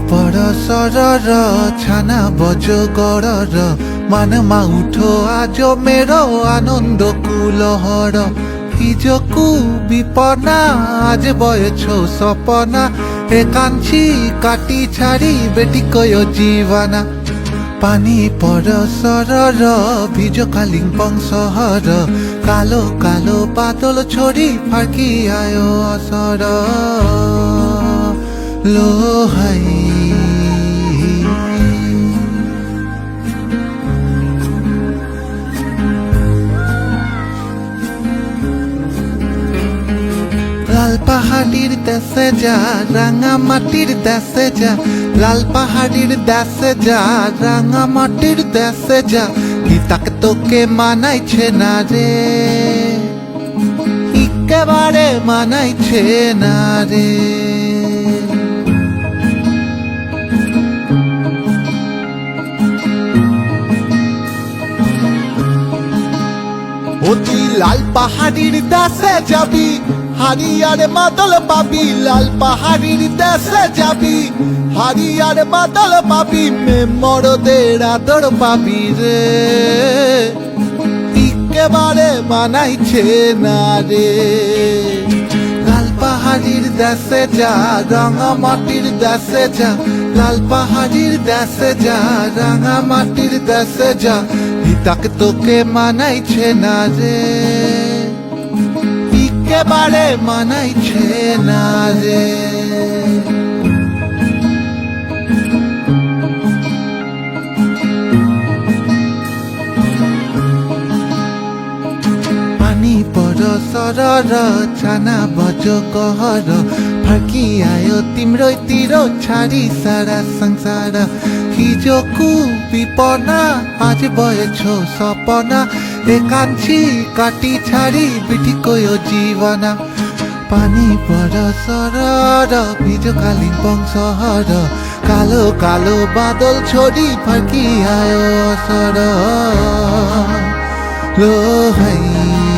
পরশরর ছানা বজগরর মানমা উঠো আজ মেরো আনন্দ কুলহর হিজকু বিপনা আজ বয়েছ সপনা একাঞ্চি কাটি ছাড়ি বেটি কয় জীবনা পানি পরশরর ভিজ কালিম্পং সহর কালো কালো বাদল ছড়ি ফাঁকি আয় অসর লোহাই লাল পাহাড়ির দেশে যা রাঙা মাটির দেশে যা লাল পাহাড়ির দেশে যা রাঙা মাটির দেশে যা গীতাক তোকে মানাইছে না রে একেবারে মানাইছে না রে তুই লাল পাহাড়ির দেশে যাবি হারিয়ার মাদল পাবি লাল পাহাড়ির দেশে যাবি হারিয়ার মাদল পাবি মরদের আদর পাবি রে একেবারে মানাইছে না রে লাল পাহাড়ির দেশে যা রাঙা মাটির দেশে যা লাল পাহাড়ির দেশে যা রাঙা মাটির দেশে যা হিতাক তোকে মানাইছে না রে একেবারে মানাইছে না রে পানি পরশরর ছানা বজ कहर ফাঁকি আয় তিम्रो তীর ছাড়ি সারা সংসার হিজকু বিপনা আজ বয়েছ সপনা একাঞ্চি কাটি ছাড়ি বিটি কয় জীবনা পানি পরশরর ভিজ কালিম্পং শহর কালো কালো বাদল ছড়ি ফাঁকি আয় অসর লোহাই